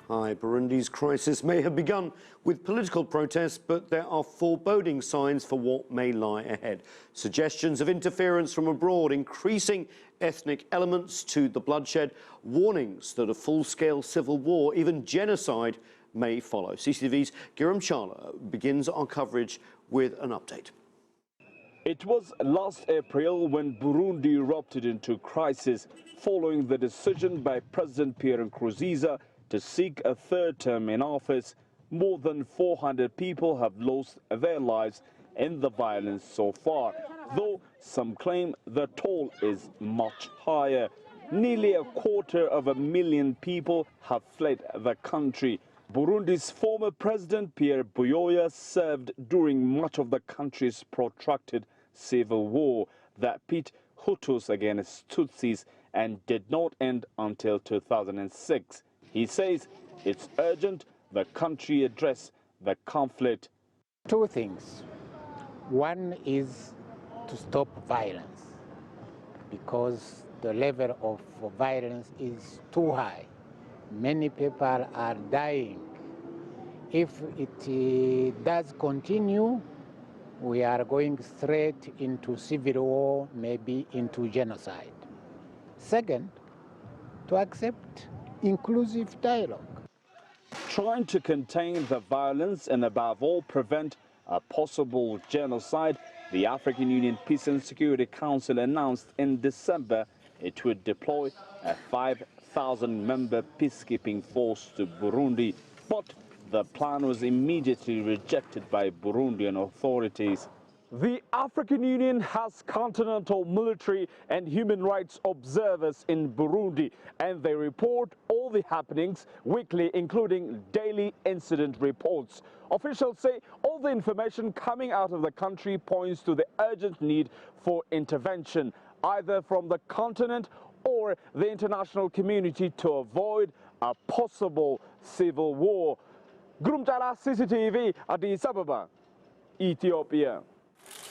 Hi, Burundi's crisis may have begun with political protests, but there are foreboding signs for what may lie ahead. Suggestions of interference from abroad, increasing ethnic elements to the bloodshed, warnings that a full-scale civil war, even genocide, may follow. CCTV's Giram Chala begins our coverage with an update. It was last April when Burundi erupted into crisis following the decision by President Pierre Nkurunziza to seek a third term in office. More than 400 people have lost their lives in the violence so far, though some claim the toll is much higher. Nearly 250,000 people have fled the country. Burundi's former president Pierre Buyoya served during much of the country's protracted civil war that pit Hutus against Tutsis and did not end until 2006. He says it's urgent the country address the conflict. Two things. One is to stop violence, because the level of violence is too high. Many people are dying. If it does continue, we are going straight into civil war, maybe into genocide. Second, to accept inclusive dialogue. Trying to contain the violence and above all prevent a possible genocide, the African Union Peace and Security Council announced in December it would deploy a 5,000-member peacekeeping force to Burundi. But the plan was immediately rejected by Burundian authorities. The African Union has continental military and human rights observers in Burundi, and they report all the happenings weekly, including daily incident reports. Officials say all the information coming out of the country points to the urgent need for intervention, either from the continent or the international community, to avoid a possible civil war. Gurumjala CCTV, Addis Ababa, Ethiopia.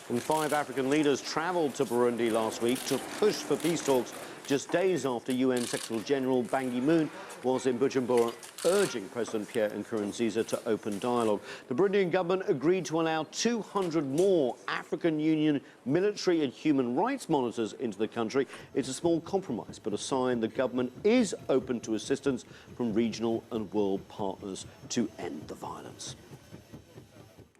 And 5 African leaders travelled to Burundi last week to push for peace talks just days after UN Secretary General Ban Ki-moon was in Bujumbura urging President Pierre Nkurunziza to open dialogue. The Burundian government agreed to allow 200 more African Union military and human rights monitors into the country. It's a small compromise, but a sign the government is open to assistance from regional and world partners to end the violence.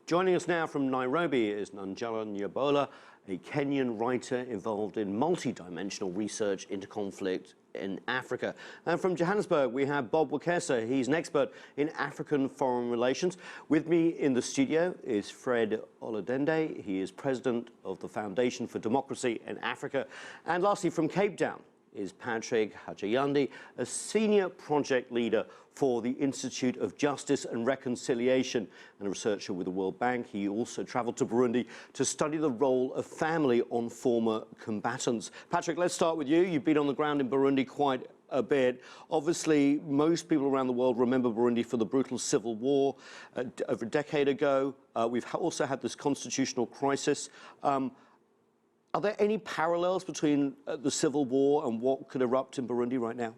Joining us now from Nairobi is Nanjala Nyabola, a Kenyan writer involved in multi-dimensional research into conflict in Africa. And from Johannesburg, we have Bob Wakesa. He's an expert in African foreign relations. With me in the studio is Fred Oladende. He is president of the Foundation for Democracy in Africa. And lastly, from Cape Town is Patrick Hajayandi, a senior project leader for the Institute of Justice and Reconciliation and a researcher with the World Bank. He also travelled to Burundi to study the role of family on former combatants. Patrick, let's start with you. You've been on the ground in Burundi quite a bit. Obviously, most people around the world remember Burundi for the brutal civil war over a decade ago. We've also had this constitutional crisis. Are there any parallels between the civil war and what could erupt in Burundi right now?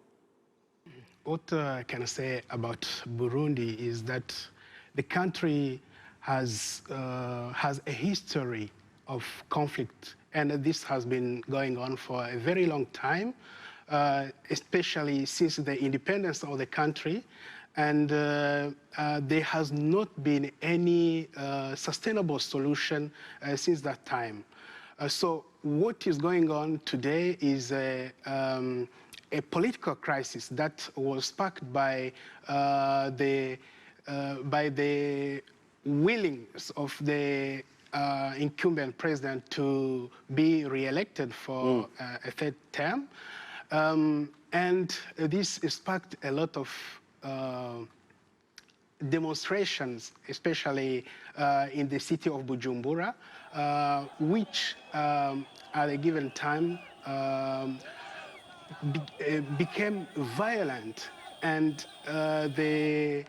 What I can say about Burundi is that the country has a history of conflict, and this has been going on for a very long time, especially since the independence of the country. And there has not been any sustainable solution since that time. So what is going on today is a political crisis that was sparked by the willingness of the incumbent president to be re-elected for a third term. And this sparked a lot of demonstrations, especially in the city of Bujumbura, which at a given time became violent, and the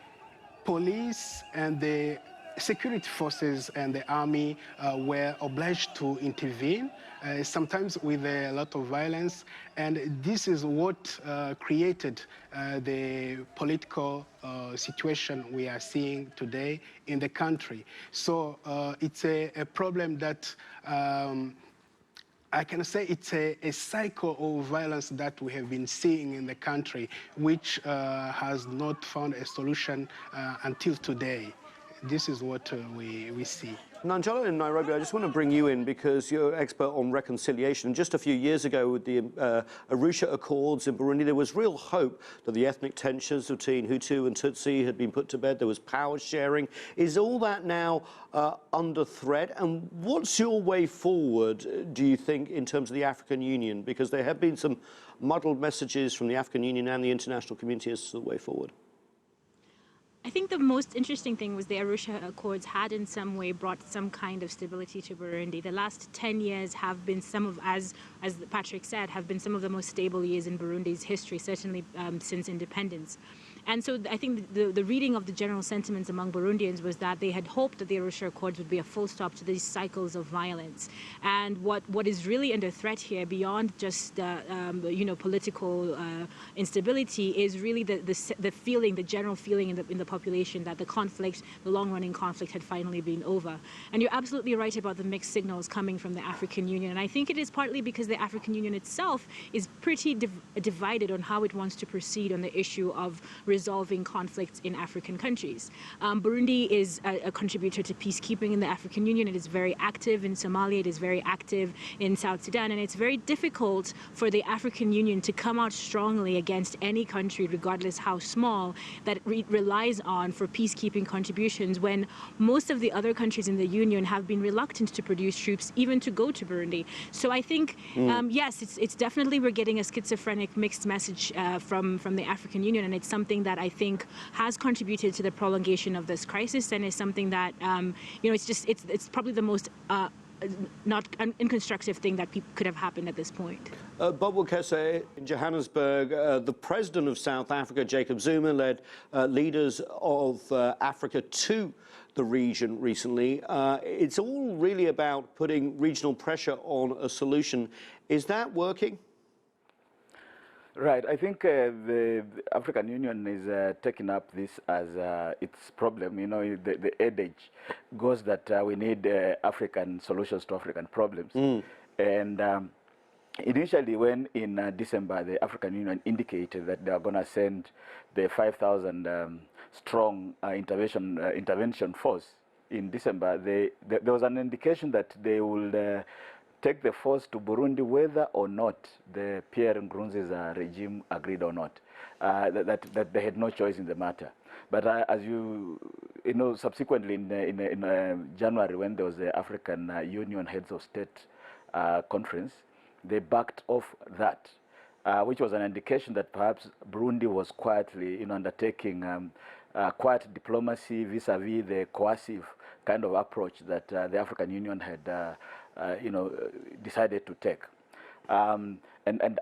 police and the security forces and the army were obliged to intervene, sometimes with a lot of violence. And this is what created the political situation we are seeing today in the country. So it's a problem that I can say it's a cycle of violence that we have been seeing in the country, which has not found a solution until today. This is what we see. Nanjala in Nairobi, I just want to bring you in because you're an expert on reconciliation. Just a few years ago with the Arusha Accords in Burundi, there was real hope that the ethnic tensions between Hutu and Tutsi had been put to bed. There was power sharing. Is all that now under threat? And what's your way forward, do you think, in terms of the African Union? Because there have been some muddled messages from the African Union and the international community as to the way forward. I think the most interesting thing was the Arusha Accords had in some way brought some kind of stability to Burundi. The last 10 years have been some of, as Patrick said, have been some of the most stable years in Burundi's history, certainly since independence. And so I think the reading of the general sentiments among Burundians was that they had hoped that the Arusha Accords would be a full stop to these cycles of violence. And what is really under threat here, beyond just political instability, is really the feeling, the general feeling in the population that the conflict, the long-running conflict, had finally been over. And you're absolutely right about the mixed signals coming from the African Union. And I think it is partly because the African Union itself is pretty divided on how it wants to proceed on the issue of resolving conflicts in African countries. Burundi is a contributor to peacekeeping in the African Union. It is very active in Somalia. It is very active in South Sudan. And it's very difficult for the African Union to come out strongly against any country, regardless how small, that relies on for peacekeeping contributions, when most of the other countries in the Union have been reluctant to produce troops, even to go to Burundi. So I think, yes, it's definitely we're getting a schizophrenic mixed message from the African Union, and it's something that I think has contributed to the prolongation of this crisis, and is something that it's probably the most not inconstructive thing that could have happened at this point. Bob Wekese, in Johannesburg, the president of South Africa, Jacob Zuma, led leaders of Africa to the region recently. It's all really about putting regional pressure on a solution. Is that working? Right. I think the African Union is taking up this as its problem. You know, the adage goes that we need African solutions to African problems. And initially, when in December, the African Union indicated that they are going to send the 5,000 strong intervention force in December, there was an indication that they will take the force to Burundi whether or not the Pierre Nkurunziza regime agreed or not, that they had no choice in the matter. But as you know, subsequently in January, when there was the African Union Heads of State conference, they backed off that, which was an indication that perhaps Burundi was quietly undertaking quiet diplomacy vis-a-vis the coercive kind of approach that the African Union had decided to take. And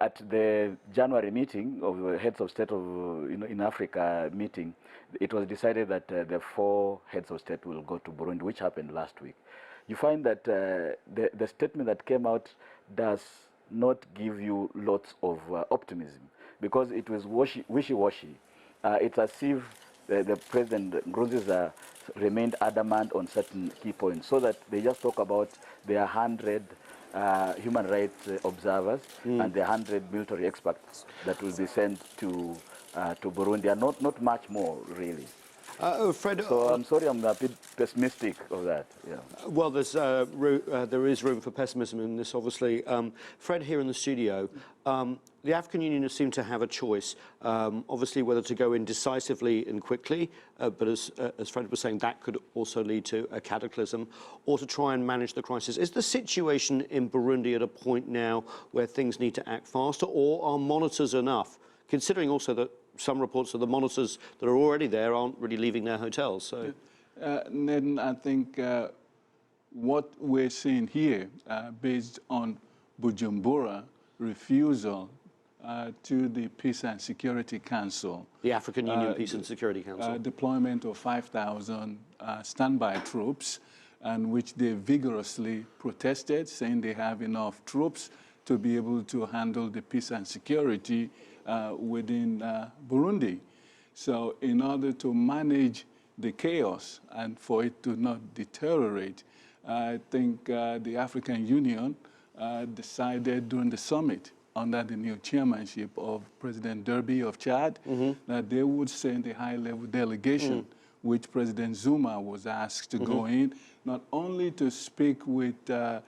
at the January meeting of the heads of state of in Africa meeting, it was decided that the 4 heads of state will go to Burundi, which happened last week. You find that the statement that came out does not give you lots of optimism, because it was wishy-washy. It's as if the President Nkurunziza remained adamant on certain key points, so that they just talk about their 100 human rights observers and the 100 military experts that will be sent to Burundi, and not much more, really. Fred, so I'm sorry, I'm a bit pessimistic of that. Yeah. Well, there is room for pessimism in this, obviously. Fred, here in the studio, the African Union seemed to have a choice, obviously, whether to go in decisively and quickly, but as Fred was saying, that could also lead to a cataclysm, or to try and manage the crisis. Is the situation in Burundi at a point now where things need to act faster, or are monitors enough, considering also that some reports of the monitors that are already there aren't really leaving their hotels? So, Then I think what we're seeing here, based on Bujumbura refusal to the Peace and Security Council. The African Union Peace and Security Council. Deployment of 5,000 standby troops, and which they vigorously protested, saying they have enough troops to be able to handle the peace and security within Burundi. So in order to manage the chaos and for it to not deteriorate, I think the African Union decided during the summit under the new chairmanship of President Derby of Chad that they would send a high-level delegation, which President Zuma was asked to go in, not only to speak with the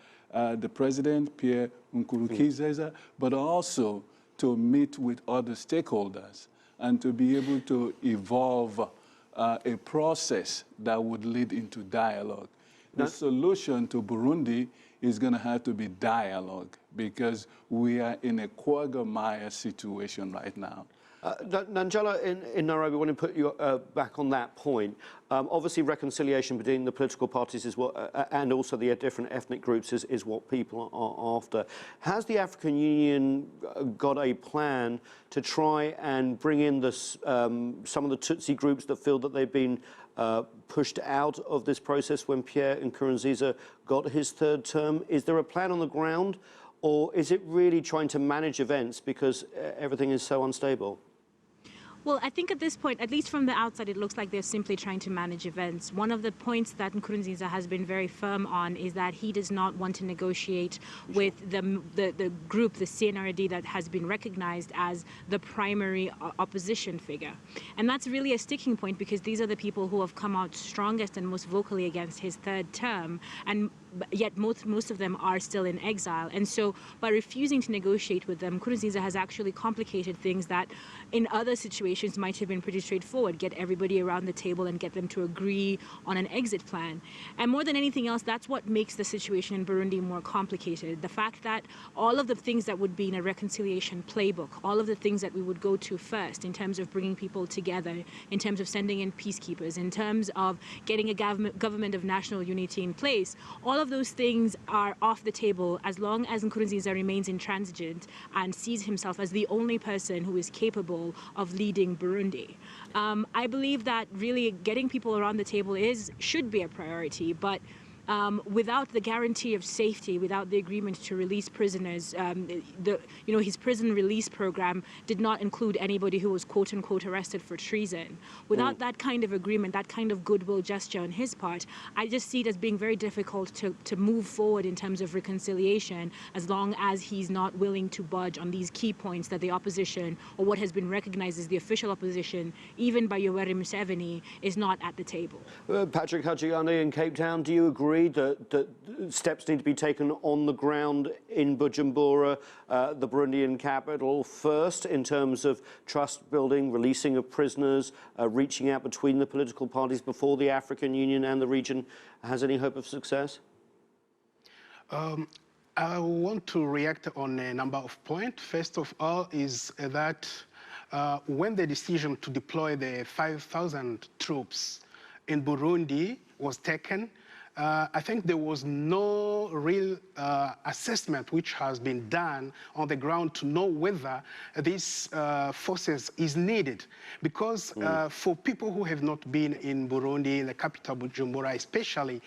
President, Pierre Nkurunziza, but also to meet with other stakeholders and to be able to evolve a process that would lead into dialogue. The solution to Burundi is going to have to be dialogue because we are in a quagmire situation right now. Nanjala, in Nairobi, I want to put you back on that point. Obviously, reconciliation between the political parties is what, and also the different ethnic groups is what people are after. Has the African Union got a plan to try and bring in this, some of the Tutsi groups that feel that they've been pushed out of this process when Pierre Nkurunziza got his third term? Is there a plan on the ground, or is it really trying to manage events because everything is so unstable? Well, I think at this point, at least from the outside, it looks like they're simply trying to manage events. One of the points that Nkurunziza has been very firm on is that he does not want to negotiate with the group, the CNRD, that has been recognized as the primary opposition figure. And that's really a sticking point because these are the people who have come out strongest and most vocally against his third term, and yet most of them are still in exile. And so by refusing to negotiate with them, Nkurunziza has actually complicated things that in other situations might have been pretty straightforward. Get everybody around the table and get them to agree on an exit plan. And more than anything else, that's what makes the situation in Burundi more complicated. The fact that all of the things that would be in a reconciliation playbook, all of the things that we would go to first in terms of bringing people together, in terms of sending in peacekeepers, in terms of getting a government of national unity in place, all of those things are off the table as long as Nkurunziza remains intransigent and sees himself as the only person who is capable of leading Burundi. I believe that really getting people around the table should be a priority, but without the guarantee of safety, without the agreement to release prisoners, his prison release program did not include anybody who was quote unquote arrested for treason. Without that kind of agreement, that kind of goodwill gesture on his part, I just see it as being very difficult to move forward in terms of reconciliation as long as he's not willing to budge on these key points that the opposition, or what has been recognized as the official opposition, even by Yoweri Museveni, is not at the table. Patrick Hajiani in Cape Town, do you agree that steps need to be taken on the ground in Bujumbura, the Burundian capital, first in terms of trust building, releasing of prisoners, reaching out between the political parties before the African Union and the region has any hope of success? I want to react on a number of points. First of all is that when the decision to deploy the 5,000 troops in Burundi was taken, I think there was no real assessment which has been done on the ground to know whether these forces is needed. Because for people who have not been in Burundi, in the capital Bujumbura especially,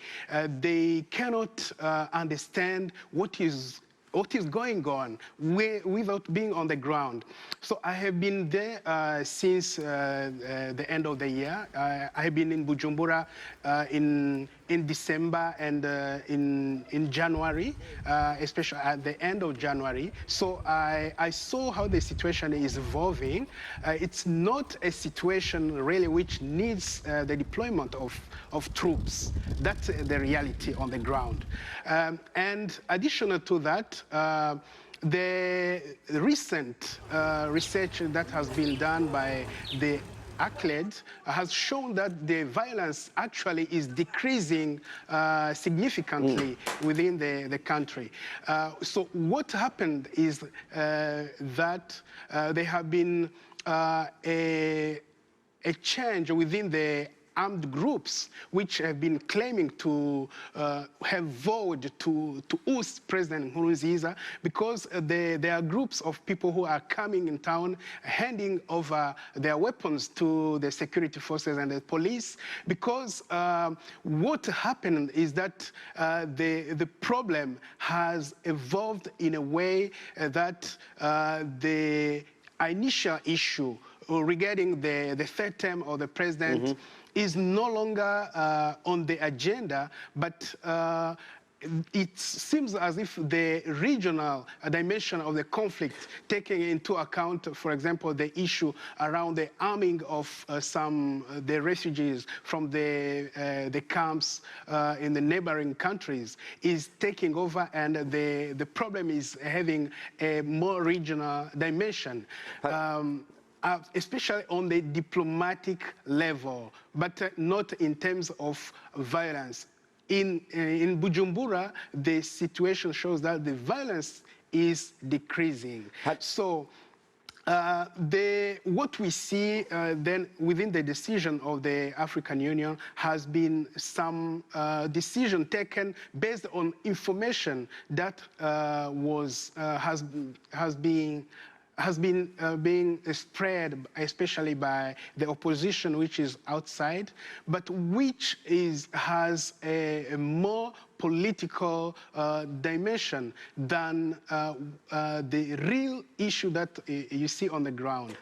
they cannot understand what is going on without being on the ground. So I have been there since the end of the year. I have been in Bujumbura in December and in January, especially at the end of January. So I saw how the situation is evolving. It's not a situation really which needs the deployment of troops. That's the reality on the ground. And additional to that, the recent research that has been done by the ACLED has shown that the violence actually is decreasing significantly within the country. So what happened is that there have been a change within the armed groups which have been claiming to have vowed to oust President Nkurunziza, because there are groups of people who are coming in town, handing over their weapons to the security forces and the police, because what happened is that the problem has evolved in a way that the initial issue regarding the third term of the president is no longer on the agenda, but it seems as if the regional dimension of the conflict, taking into account, for example, the issue around the arming of the refugees from the camps in the neighboring countries, is taking over, and the problem is having a more regional dimension. Especially on the diplomatic level, but not in terms of violence. In Bujumbura, the situation shows that the violence is decreasing. So what we see then within the decision of the African Union has been some decision taken based on information that has been being spread, especially by the opposition, which is outside, but which has a more political dimension than the real issue that you see on the ground.